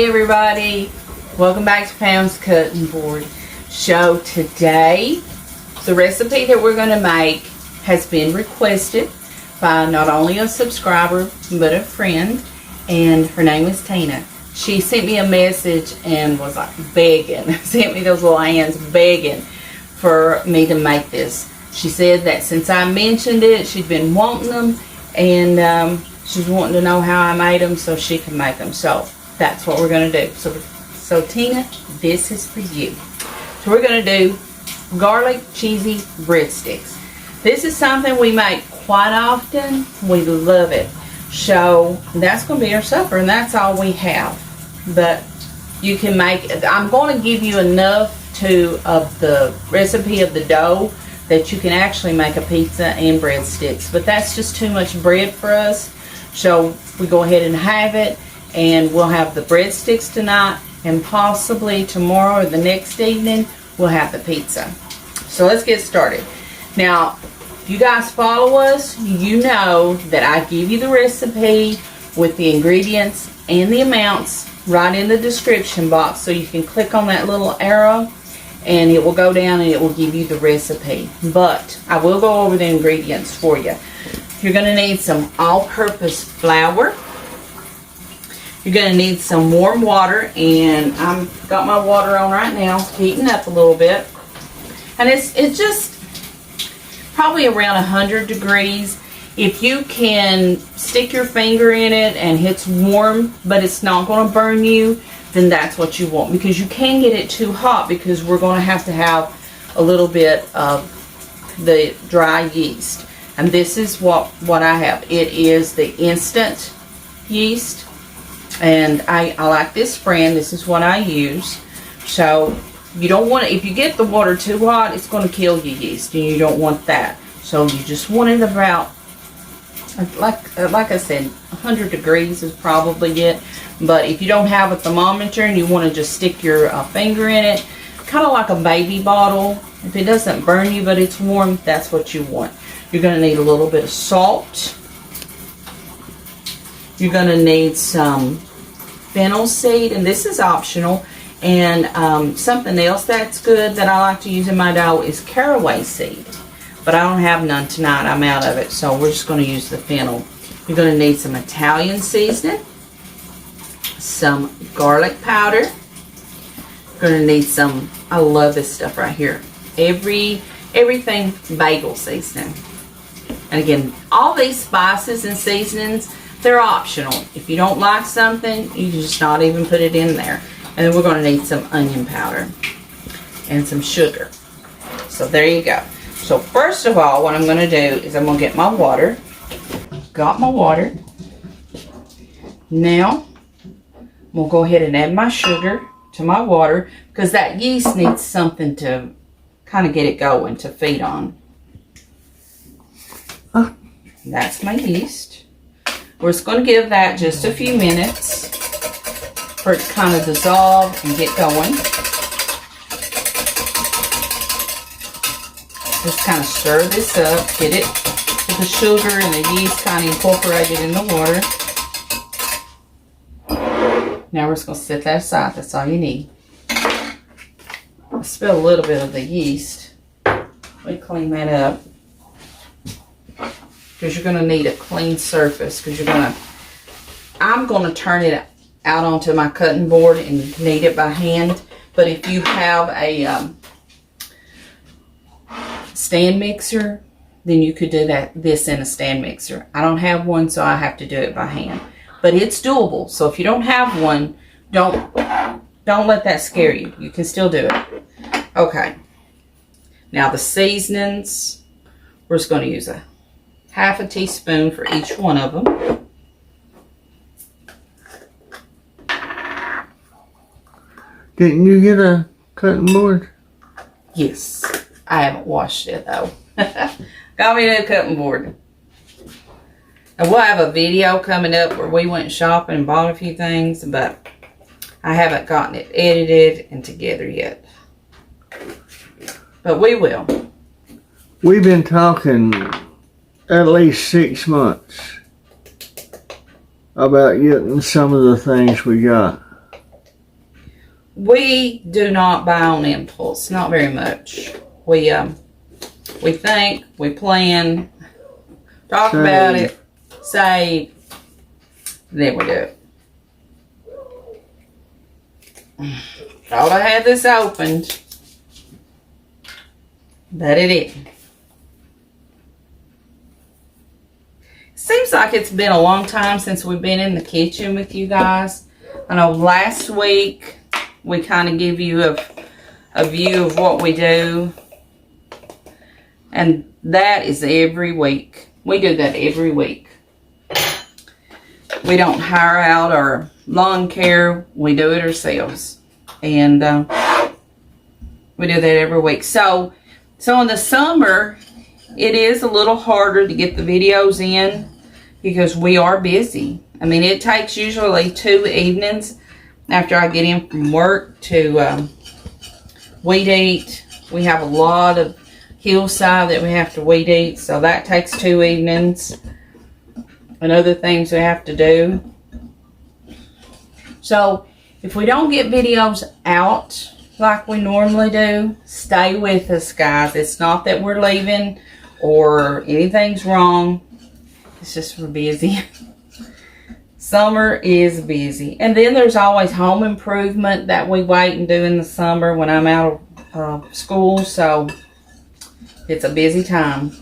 Hey everybody, welcome back to Pam's Cutting Board Show. Today, the recipe that we're going to make has been requested by not only a subscriber but a friend, and her name is Tina. She sent me a message and was like begging, sent me those little hands begging for me to make this. She said that since I mentioned it, she'd been wanting them, and she's wanting to know how I made them so she can make them. So that's what we're going to do. So Tina, this is for you. So we're going to do garlic cheesy breadsticks. This is something we make quite often. We love it. So that's going to be our supper, and that's all we have. But you can make, I'm going to give you enough of the recipe of the dough that you can actually make a pizza and breadsticks. But that's just too much bread for us. So we go ahead and have it, and we'll have the breadsticks tonight, and possibly tomorrow or the next evening we'll have the pizza. So let's get started. Now, if you guys follow us, you know that I give you the recipe with the ingredients and the amounts right in the description box, so you can click on that little arrow and it will go down and it will give you the recipe. But I will go over the ingredients for you. You're going to need some all-purpose flour. You're going to need some warm water, and I've got my water on right now, heating up a little bit. And it's just probably around 100 degrees. If you can stick your finger in it and it's warm, but it's not going to burn you, then that's what you want, because you can get it too hot, because we're going to have a little bit of the dry yeast. And this is what I have. It is the instant yeast, and I like this brand. This is what I use. So you don't want it, if you get the water too hot, it's going to kill your yeast, and you don't want that. So you just want it about, like I said, 100 degrees is probably it. But if you don't have a thermometer and you want to just stick your finger in it, kind of like a baby bottle, if it doesn't burn you but it's warm, that's what you want. You're going to need a little bit of salt. You're going to need some fennel seed, and this is optional. And something else that's good that I like to use in my dough is caraway seed. But I don't have none tonight. I'm out of it, so we're just going to use the fennel. You're going to need some Italian seasoning, some garlic powder. You're going to need some, I love this stuff right here, everything bagel seasoning. And again, all these spices and seasonings, they're optional. If you don't like something, you can just not even put it in there. And then we're going to need some onion powder and some sugar. So there you go. So first of all, what I'm going to do is I'm going to get my water. Got my water. Now, we'll go ahead and add my sugar to my water, because that yeast needs something to kind of get it going, to feed on. That's my yeast. We're just going to give that just a few minutes for it to kind of dissolve and get going. Just kind of stir this up, get it with the sugar and the yeast kind of incorporated in the water. Now we're just going to set that aside. That's all you need. I spilled a little bit of the yeast. Let me clean that up, because you're going to need a clean surface, because I'm going to turn it out onto my cutting board and knead it by hand. But if you have a stand mixer, then you could do this in a stand mixer. I don't have one, so I have to do it by hand. But it's doable. So if you don't have one, don't let that scare you. You can still do it. Okay. Now the seasonings, we're just going to use a half a teaspoon for each one of them. Didn't you get a cutting board? Yes. I haven't washed it though. Got me a new cutting board. And we'll have a video coming up where we went shopping and bought a few things, but I haven't gotten it edited and together yet. But we will. We've been talking at least 6 months about getting some of the things we got. we do not buy on impulse, not very much. We think, we plan, talk about it, save, then we do it. Thought I had this opened, but it didn't. Seems like it's been a long time since we've been in the kitchen with you guys. I know last week we kind of give you a view of what we do. And that is every week. We do that every week. We don't hire out our lawn care. We do it ourselves. And we do that every week. So in the summer, it is a little harder to get the videos in because we are busy. I mean, it takes usually 2 evenings after I get in from work to weed eat. We have a lot of hillside that we have to weed eat, so that takes 2 evenings and other things we have to do. So if we don't get videos out like we normally do, stay with us, guys. It's not that we're leaving or anything's wrong. It's just we're busy. Summer is busy. And then there's always home improvement that we wait and do in the summer when I'm out of school. So it's a busy time.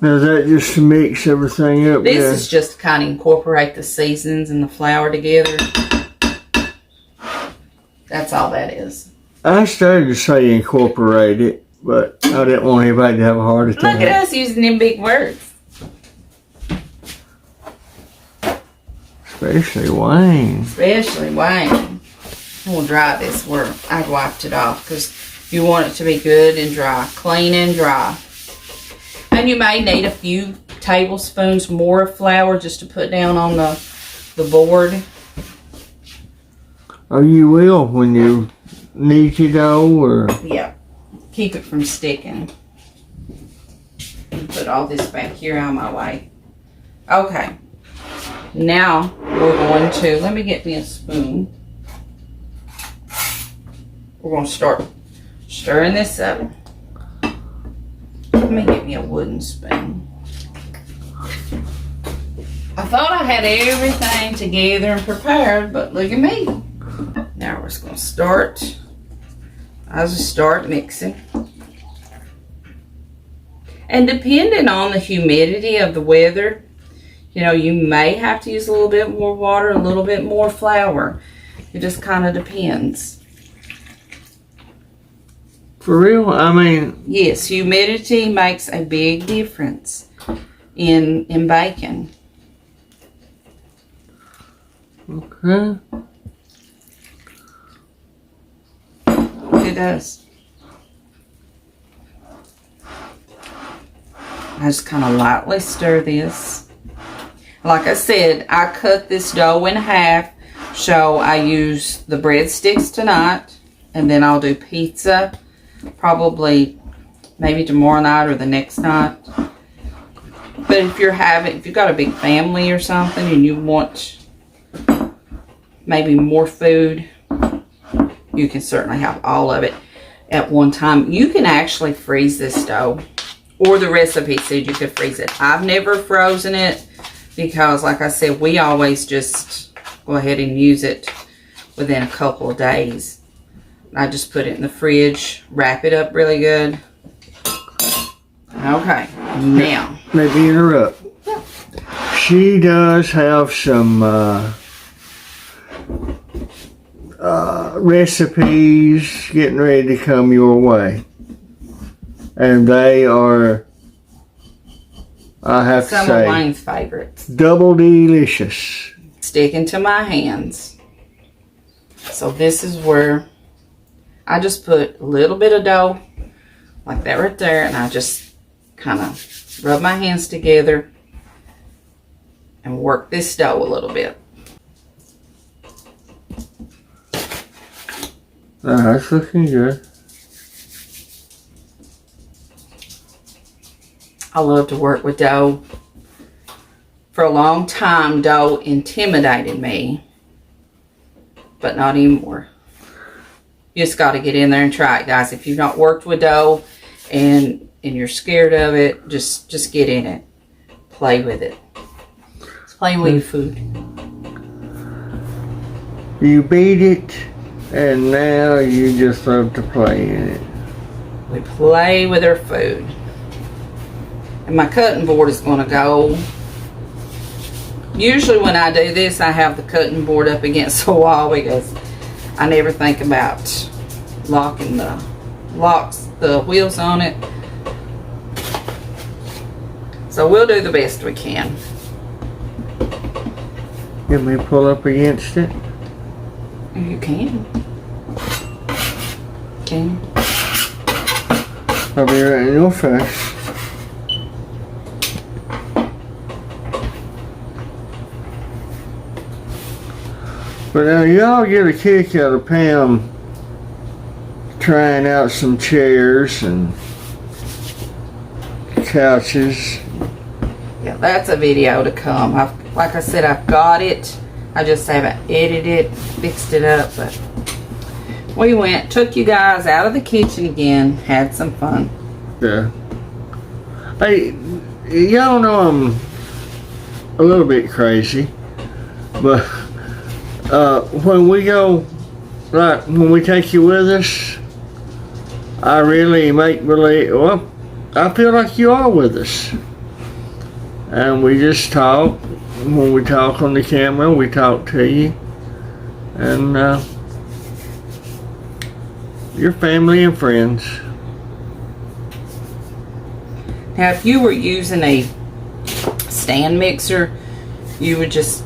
Now is that just to mix everything up? This is just to kind of incorporate the seasons and the flour together. That's all that is. I started to say incorporate it, but I didn't want anybody to have a heart attack. Look at us using them big words. Especially Wayne. Especially Wayne. We'll dry this where I wiped it off because you want it to be good and dry. Clean and dry. And you may need a few tablespoons more of flour just to put down on the board. Oh, you will when you knead your dough, or? Yeah. Keep it from sticking. Put all this back here out of my way. Okay. Now we're going to, let me get me a spoon. We're going to start stirring this up. Let me get me a wooden spoon. I thought I had everything together and prepared, but look at me. Now we're just going to start. I'll just start mixing. And depending on the humidity of the weather, you know, you may have to use a little bit more water, a little bit more flour. It just kind of depends. For real? I mean... Yes, humidity makes a big difference in bacon. Okay. It does. I just kind of lightly stir this. Like I said, I cut this dough in half, so I use the breadsticks tonight, and then I'll do pizza probably maybe tomorrow night or the next night. But if you've got a big family or something and you want maybe more food, you can certainly have all of it at one time. You can actually freeze this dough, or the recipe said you could freeze it. I've never frozen it because, like I said, we always just go ahead and use it within a couple of days. I just put it in the fridge, wrap it up really good. Okay, now. Let me interrupt. Yeah. She does have some recipes getting ready to come your way. And they are, I have to say, some of Wayne's favorites. Double delicious. Sticking to my hands. So this is where I just put a little bit of dough, like that right there, and I just kind of rub my hands together and work this dough a little bit. That's looking good. I love to work with dough. For a long time, dough intimidated me but not anymore. You just got to get in there and try it, guys. If you've not worked with dough and you're scared of it, just get in it. Play with it. It's playing with your food. You beat it, and now you just love to play in it. We play with our food. And my cutting board is going to go. Usually when I do this, I have the cutting board up against the wall because I never think about locking the wheels on it. So we'll do the best we can. Can we pull up against it? You can. Can you? I'll be right in your face. But now y'all get a kick out of Pam trying out some chairs and couches. Yeah, that's a video to come. Like I said, I've got it. I just haven't edited it, fixed it up, but we took you guys out of the kitchen again, had some fun. Yeah. Hey, y'all know I'm a little bit crazy, but when we go, like when we take you with us, I really make believe, well, I feel like you are with us. And we just talk. When we talk on the camera, we talk to you. And your family and friends. Now, if you were using a stand mixer, you would just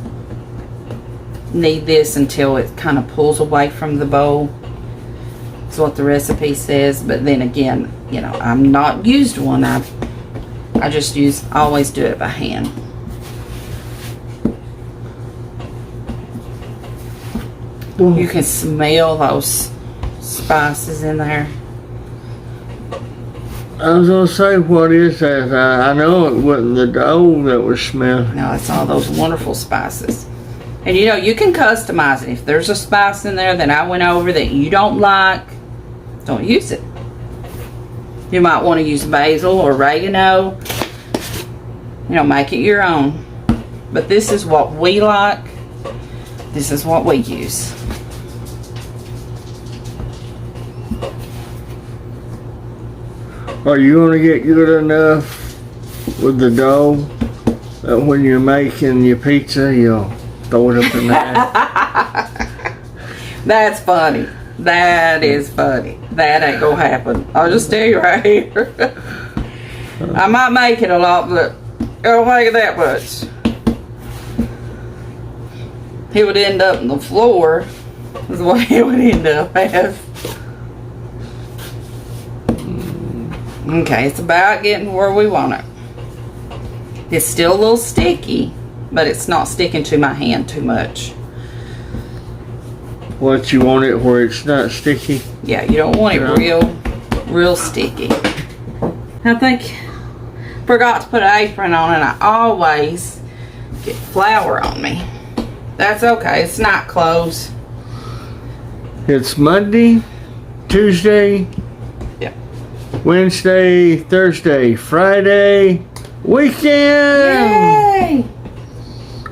knead this until it kind of pulls away from the bowl. That's what the recipe says. But then again, you know, I'm not used one. I just always do it by hand. You can smell those spices in there. I was gonna say, what is that? I know it wasn't the dough that was smelling. No, it's all those wonderful spices. And you know, you can customize it. If there's a spice in there that I went over that you don't like, don't use it. You might want to use basil or oregano. You know, make it your own. But this is what we like. This is what we use. Are you gonna get good enough with the dough that when you're making your pizza, you'll throw it up in there? That's funny. That is funny. That ain't gonna happen. I'll just tell you right here. I might make it a lot, but I don't make it that much. He would end up on the floor, is what he would end up as. Okay, it's about getting where we want it. It's still a little sticky, but it's not sticking to my hand too much. What, you want it where it's not sticky? Yeah, you don't want it real sticky. I think forgot to put an apron on, and I always get flour on me. That's okay, it's not cloves. It's Monday, Tuesday, Wednesday, Thursday, Friday, weekend! Yay!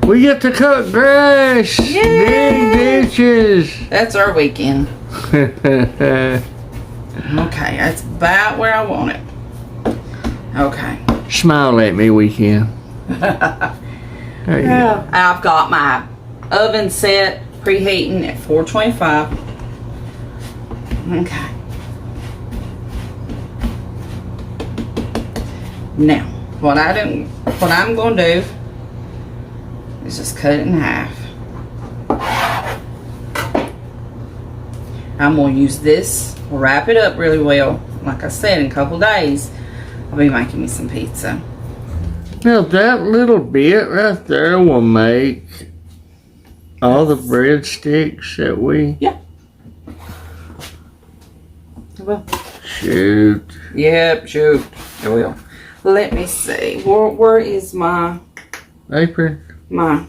We get to cut grass, dig ditches. That's our weekend. Okay, that's about where I want it. Okay. Smile at me, weekend. There you go. I've got my oven set, preheating at 425. Okay. Now, what I'm going to do is just cut it in half. I'm going to use this, wrap it up really well. Like I said, in a couple days, I'll be making me some pizza. Now that little bit right there will make all the breadsticks that we... Yeah. Well. Shoot. Yep, shoot. It will. Let me see. Where is my apron? My.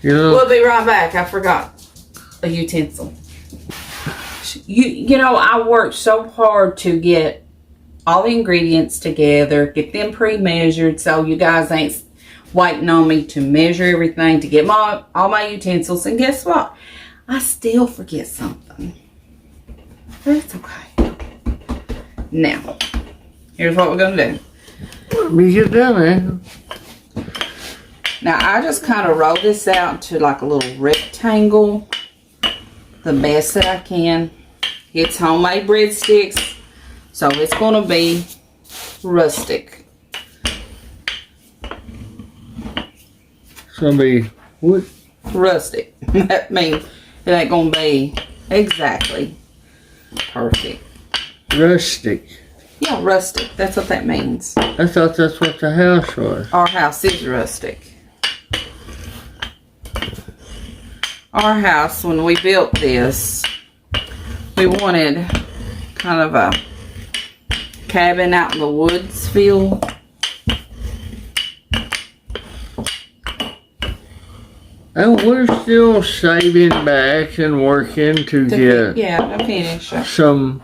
You know, We'll be right back. I forgot. a utensil. You know, I worked so hard to get all the ingredients together, get them pre-measured, so you guys ain't waiting on me to measure everything, to get all my utensils. And guess what? I still forget something. That's okay. Now, here's what we're going to do. Let me get down there. Now, I just kind of roll this out to like a little rectangle, the best that I can. It's homemade breadsticks, so it's going to be rustic. It's going to be what? Rustic. That means it ain't going to be exactly perfect. Rustic. Yeah, rustic. That's what that means. I thought that's what the house was. Our house is rustic. Our house, when we built this, we wanted kind of a cabin out in the woods feel. And we're still saving back and working to get to finish. some.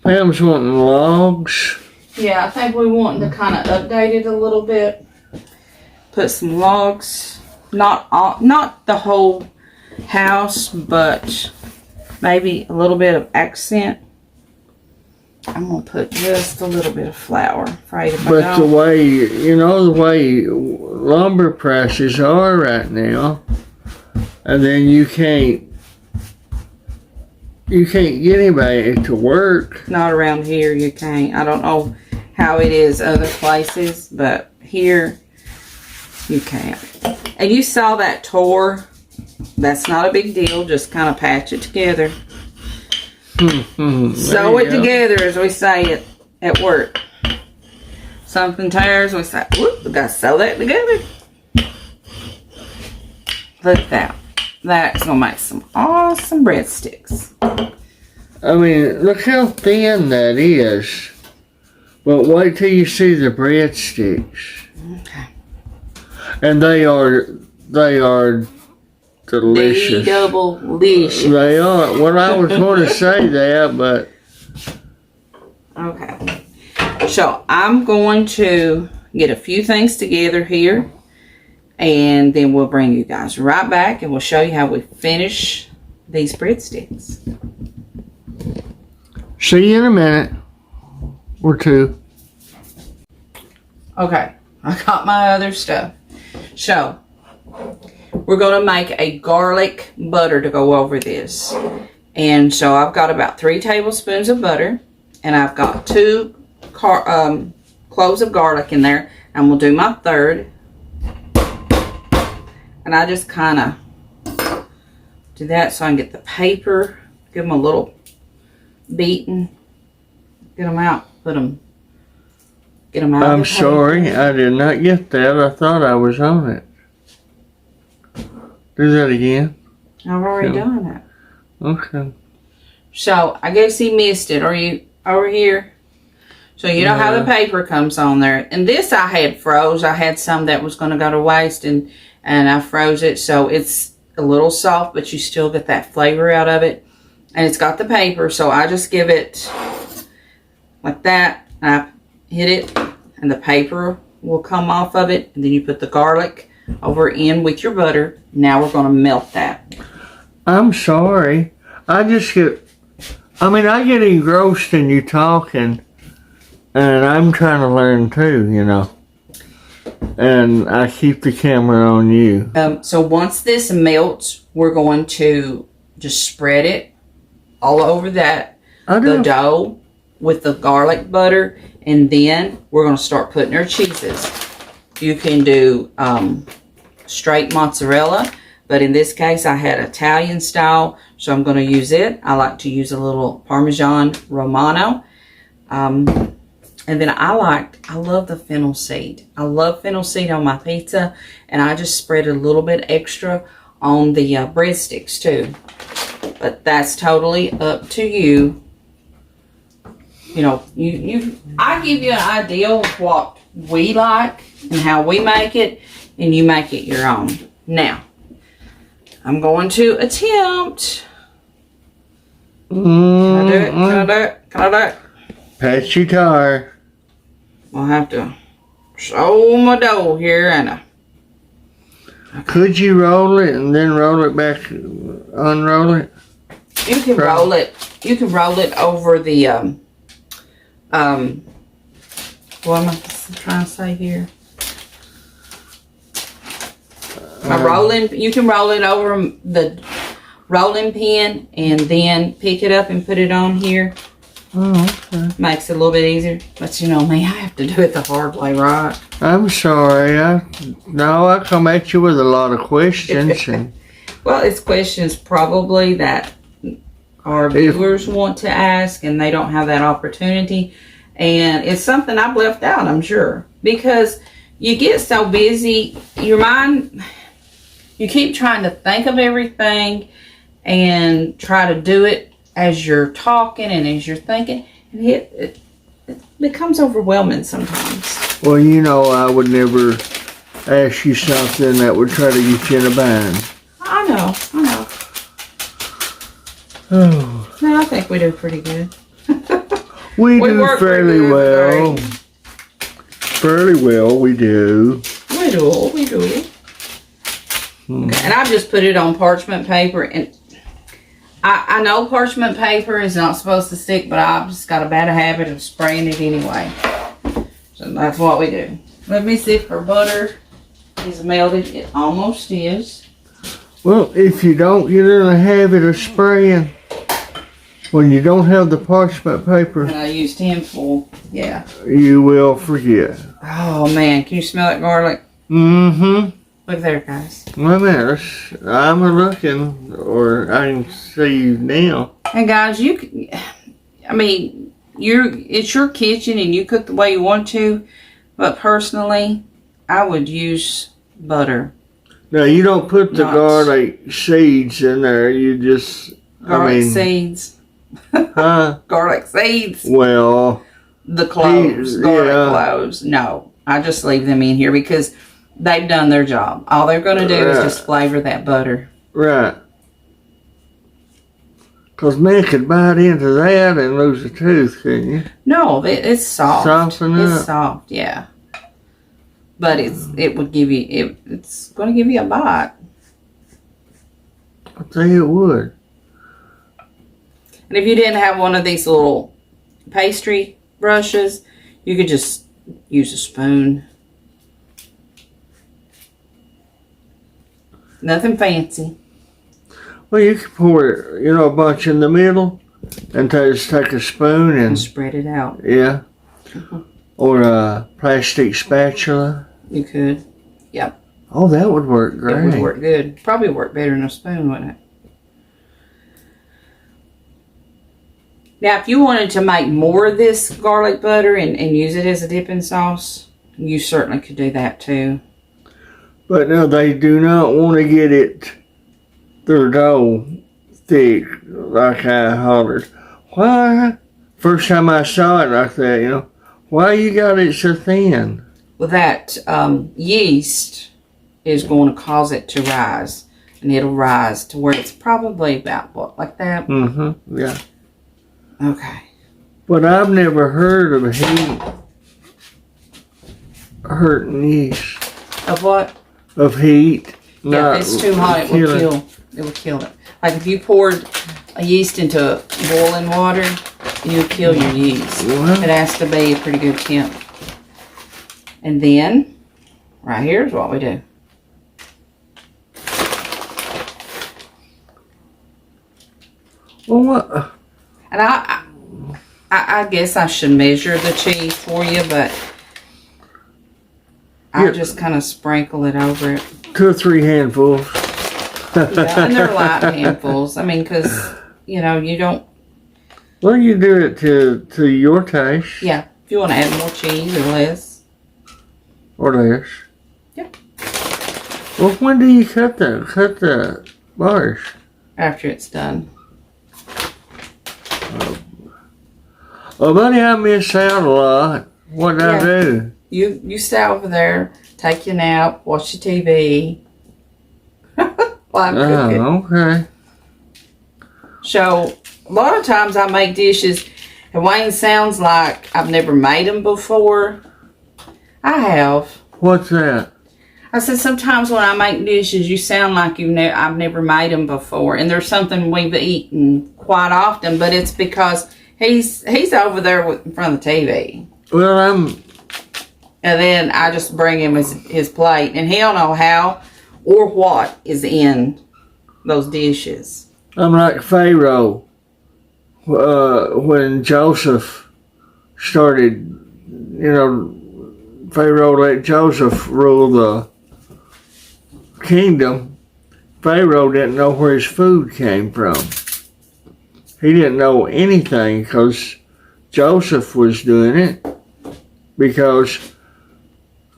Pam's wanting logs. Yeah, I think we want to kind of update it a little bit. Put some logs, not the whole house, but maybe a little bit of accent. I'm gonna put just a little bit of flour. Afraid if But I don't. the way, you know, the way lumber prices are right now, and then you can't get anybody to work. Not around here, you can't. I don't know how it is other places, but here you can't. And you saw that tore. That's not a big deal. Just kind of patch it together. Sew it together, as we say it at work. Something tears, we say, whoop, we gotta sew that together. Look at that. That's gonna make some awesome breadsticks. I mean, look how thin that is. But wait till you see the breadsticks. Okay. And they are delicious. Double-licious. They are. Well, I was going to say that, but Okay. So I'm going to get a few things together here, and then we'll bring you guys right back, and we'll show you how we finish these breadsticks. see you in a minute or two. Okay, I got my other stuff. So we're going to make a garlic butter to go over this. And so I've got about 3 tablespoons of butter, and I've got 2 cloves of garlic in there, and we'll do my third. And I just kind of do that so I can get the paper, give them a little beating, get them out, get them out. I'm sorry, I did not get that. I thought I was on it. Do that again. I've already done it. Okay. So I guess he missed it. Are you over here? So you know how the paper comes on there. And this I had froze. I had some that was going to go to waste, and I froze it. So it's a little soft, but you still get that flavor out of it. And it's got the paper, so I just give it like that. I hit it, and the paper will come off of it. And then you put the garlic over in with your butter. Now we're going to melt that. I'm sorry. I get engrossed in you talking, and I'm trying to learn too, you know. And I keep the camera on you. So once this melts, we're going to just spread it all over the dough with the garlic butter, and then we're going to start putting our cheeses. You can do straight mozzarella, but in this case I had Italian style, so I'm going to use it. I like to use a little parmesan romano, and then I love the fennel seed. I love fennel seed on my pizza, and I just spread a little bit extra on the breadsticks too. But that's totally up to you. You know, I give you an idea of what we like and how we make it, and you make it your own. Now, I'm going to attempt. Can I do it? Can I do it? Can I do it? Pat your tire. I'll have to show my dough here, and Could you roll it and then roll it back, unroll it? you can roll it. You can roll it over the what am I trying to say here? You can roll it over the rolling pin and then pick it up and put it on here. Oh, okay. Makes it a little bit easier. But you know me, I have to do it the hard way, right? I'm sorry. I come at you with a lot of questions. And Well, it's questions probably that our viewers want to ask and they don't have that opportunity. And it's something I've left out, I'm sure. Because you get so busy, your mind, you keep trying to think of everything and try to do it as you're talking and as you're thinking. And it becomes overwhelming sometimes. well, you know, I would never ask you something that would try to get you in a bind. I know. Oh, No, I think we do pretty good. we do work fairly pretty well. good. Fairly well, we do. We do. Okay, and I've just put it on parchment paper, and I know parchment paper is not supposed to stick, but I've just got a bad habit of spraying it anyway. So that's what we do. Let me see if our butter is melted. It almost is. Well, if you don't get in the habit of spraying, when you don't have the parchment paper, And I used tinfoil. Yeah. you will forget. Oh man, can you smell that garlic? Mm-hmm. Look there, guys. Wait a minute. I'm looking, or I can see you now. And guys, it's your kitchen and you cook the way you want to, but personally, I would use butter. Now, you don't put the Not- garlic seeds in there. You just, Garlic seeds. Huh? Garlic seeds. Well, The cloves. Garlic yeah. cloves. No, I just leave them in here because they've done their job. All they're going to do is just flavor that butter. right. Because man could bite into that and lose a tooth, couldn't you? No, it's soft. Soften It's up. soft, yeah. But it would give you it's going to give you a bite. I think it would. And if you didn't have one of these little pastry brushes, you could just use a spoon. Nothing fancy. Well, you could pour it, a bunch in the middle and just take a spoon And and, spread it out. yeah. Or a plastic spatula. You could. Yep. Oh, that would work great. It would work good. Probably work better than a spoon, wouldn't it? Now, if you wanted to make more of this garlic butter and use it as a dipping sauce, you certainly could do that too. But no, they do not want to get their dough thick, like I hollered. Why? First time I saw it like that, why you got it so thin? Well, that yeast is going to cause it to rise. And it'll rise to where it's probably about, what, like that? Mm-hmm, yeah. Okay. But I've never heard of heat hurting yeast. Of what? Of heat. Yeah, if it's too hot, it will kill it. Like if you poured a yeast into boiling water, you would kill your yeast. What? It has to be a pretty good temp. And then, right here is what we do. Well, what? And I guess I should measure the cheese for you, but I just kind of sprinkle it over it. 2 or 3 handfuls. Yeah, and they're light handfuls. I mean, because, you don't... Well, you do it to your taste. Yeah, if you want to add more cheese or less. Or less. Yep. Well, when do you cut the bars? After it's done. Oh, buddy, I miss out a lot. What did I do? You stay over there, take your nap, watch your TV. while I'm cooking. Okay. So, a lot of times I make dishes, and Wayne sounds like I've never made them before. I have. What's that? I said sometimes when I make dishes, you sound like I've never made them before, and there's something we've eaten quite often, but it's because he's over there in front of the TV. Well, and then I just bring him his plate, and he don't know how or what is in those dishes. I'm like Pharaoh. When Joseph started, Pharaoh let Joseph rule the kingdom. Pharaoh didn't know where his food came from. He didn't know anything because Joseph was doing it, because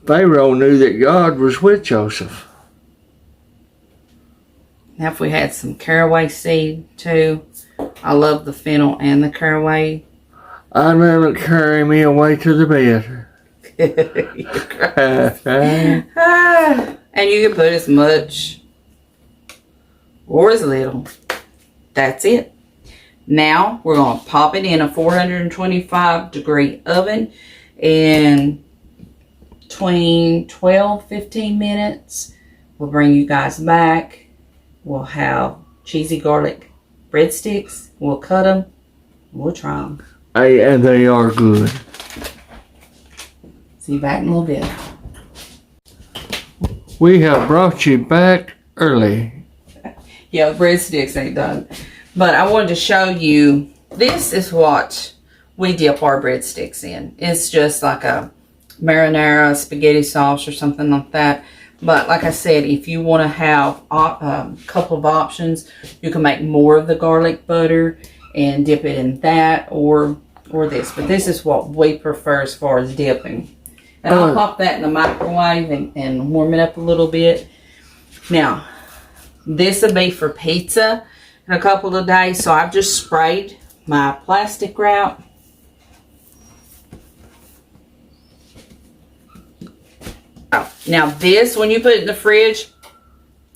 Pharaoh knew that God was with Joseph. Now if we had some caraway seed too. I love the fennel and the caraway. I'd rather carry me away to the bed. And you can put as much or as little. That's it. Now we're going to pop it in a 425 degree oven, and between 12-15 minutes we'll bring you guys back. We'll have cheesy garlic breadsticks. We'll cut them. We'll try them. And they are good. See you back in a little bit. We have brought you back early. Yeah, the breadsticks ain't done. But I wanted to show you, this is what we dip our breadsticks in. It's just like a marinara, spaghetti sauce or something like that. But like I said, if you want to have a couple of options, you can make more of the garlic butter and dip it in that or this. But this is what we prefer as far as dipping. And I'll pop that in the microwave and warm it up a little bit. Now, this will be for pizza in a couple of days. So I've just sprayed my plastic wrap. Now this, when you put it in the fridge,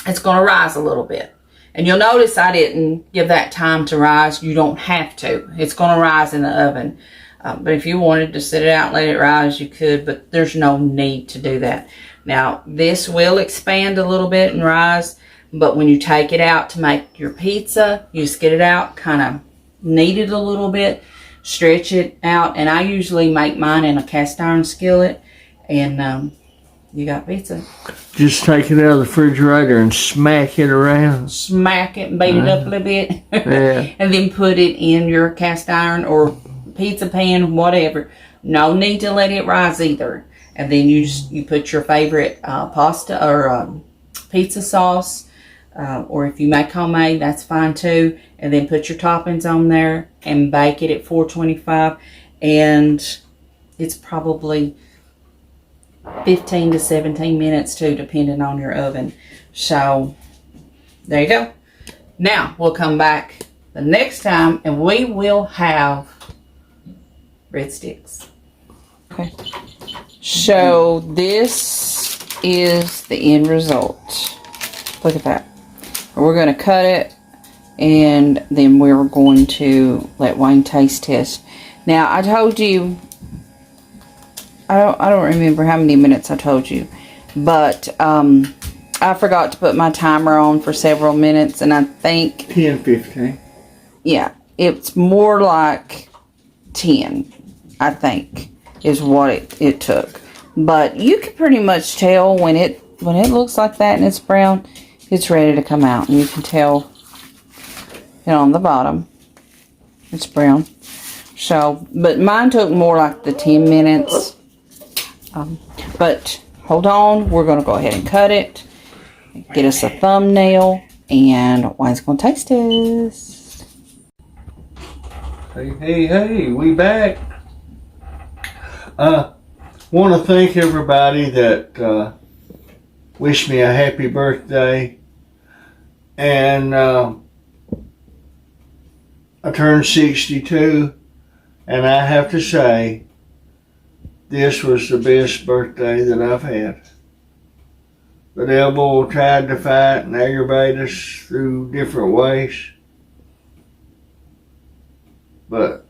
it's going to rise a little bit. And you'll notice I didn't give that time to rise. You don't have to. It's going to rise in the oven. But if you wanted to sit it out and let it rise, you could. But there's no need to do that. Now, this will expand a little bit and rise. But when you take it out to make your pizza, you just get it out, kind of knead it a little bit, stretch it out. And I usually make mine in a cast iron skillet. And you got pizza. Just take it out of the refrigerator and smack it around. Smack it and beat it up a little bit. Yeah. And then put it in your cast iron or pizza pan, whatever. No need to let it rise either. And then you put your favorite pasta or pizza sauce. Or if you make homemade, that's fine too. And then put your toppings on there and bake it at 425. And it's probably 15 to 17 minutes too, depending on your oven. So there you go. Now we'll come back the next time and we will have breadsticks. Okay. So this is the end result. Look at that. We're going to cut it and then we're going to let Wayne taste test. Now I told you, I don't remember how many minutes I told you, but I forgot to put my timer on for several minutes, and I think 10, 15. Yeah, it's more like 10, I think, is what it took. But you can pretty much tell when it looks like that and it's brown, it's ready to come out, and you can tell on the bottom it's brown. So, but mine took more like the 10 minutes. But hold on, we're going to go ahead and cut it, get us a thumbnail, and Wayne's going to taste test. Hey, we back. Want to thank everybody that wished me a happy birthday. And I turned 62, and I have to say, this was the best birthday that I've had. the devil tried to fight and aggravate us through different ways. But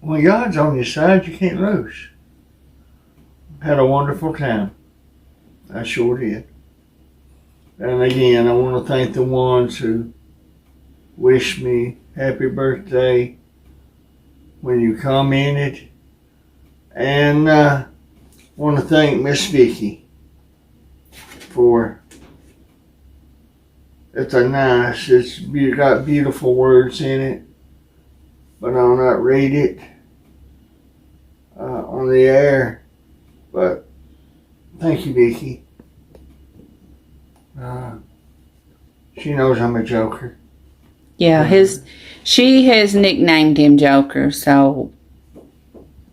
when God's on your side, you can't lose. Had a wonderful time. I sure did. And again, I want to thank the ones who wished me happy birthday when you commented. And want to thank Miss Vicky for, it's got beautiful words in it, but I'll not read it on the air. But thank you, Vicky. She knows I'm a joker. Yeah, she has nicknamed him Joker, so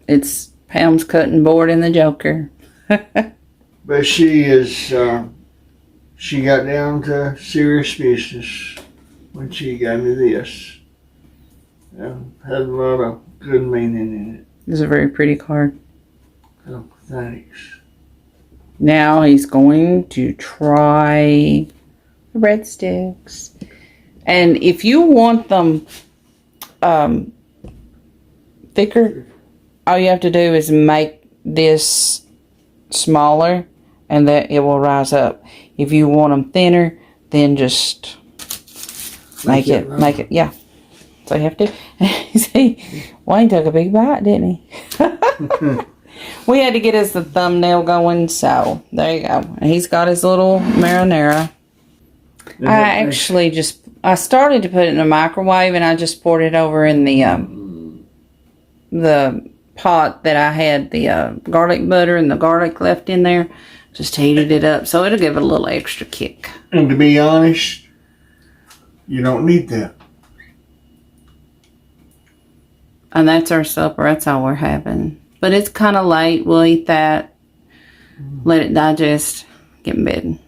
it's Pam's cutting board and the Joker. But she is, she got down to serious business when she gave me this. And had a lot of good meaning in it. It's a very pretty card. So, thanks. Now he's going to try the breadsticks. And if you want them thicker, all you have to do is make this smaller and that it will rise up. If you want them thinner, then just make it, yeah. So you have to, see, Wayne took a big bite, didn't he? We had to get us the thumbnail going, so there you go. And he's got his little marinara. I started to put it in the microwave, and I just poured it over in the pot that I had the garlic butter and the garlic left in there. Just heated it up, so it'll give it a little extra kick. And to be honest, you don't need that. And that's our supper. That's all we're having. But it's kind of late. We'll eat that. Let it digest. Get in bed.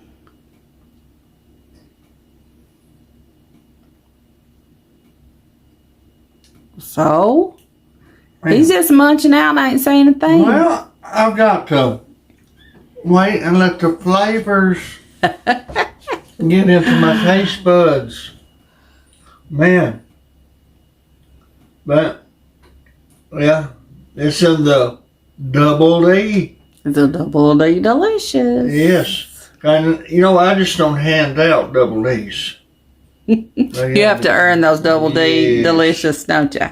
So, he's just munching out and ain't saying a thing. Well, I've got to wait and let the flavors get into my taste buds. Man. But, yeah, it's in the double D. The double D delicious. Yes. And, you know, I just don't hand out double Ds. You have to earn those double D delicious, don't you?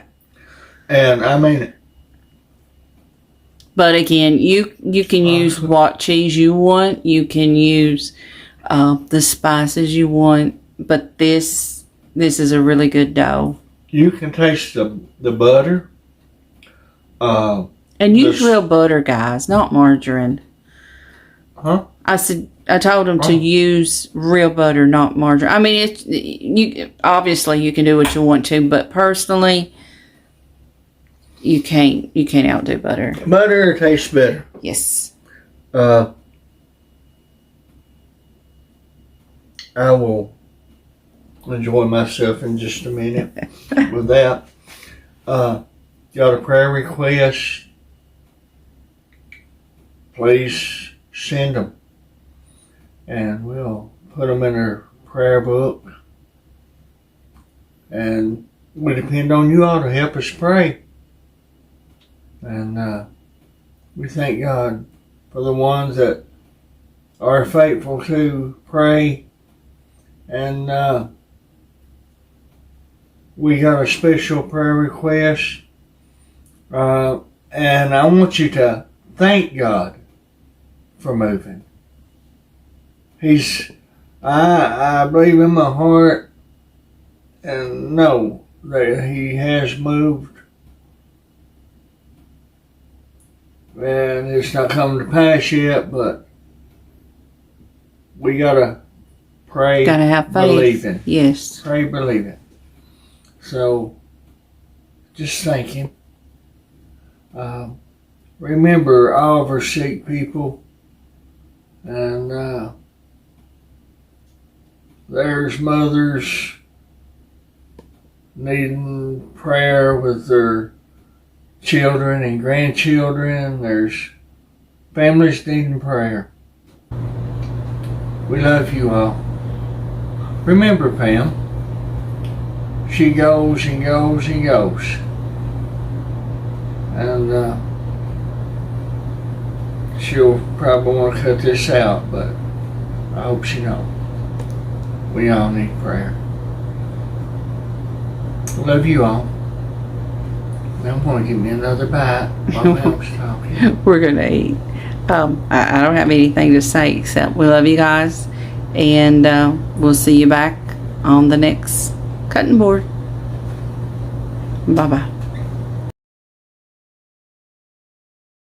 And I mean it. But again, you can use what cheese you want. You can use the spices you want. But this is a really good dough. You can taste the butter. And use real butter, guys, not margarine. Huh? I told them to use real butter, not margarine. I mean, obviously you can do what you want to, but personally, you can't outdo butter. Butter tastes better. Yes. I will enjoy myself in just a minute with that. Got a prayer request? Please send them. And we'll put them in our prayer book. And we depend on you all to help us pray. And we thank God for the ones that are faithful to pray. And we got a special prayer request. And I want you to thank God for moving. I believe in my heart and know that He has moved. And it's not come to pass yet, but we gotta pray, gotta have faith. Believing. Yes. Pray, believing. So, just thank Him. Remember all of our sick people, and there's mothers needing prayer with their children and grandchildren. There's families needing prayer. We love you all. Remember, Pam, she goes and goes and goes. And she'll probably want to cut this out, but I hope she don't. We all need prayer. Love you all. Now I'm going to give me another bite while Pam's talking. We're going to eat. I don't have anything to say except we love you guys. And we'll see you back on the next cutting board. Bye-bye.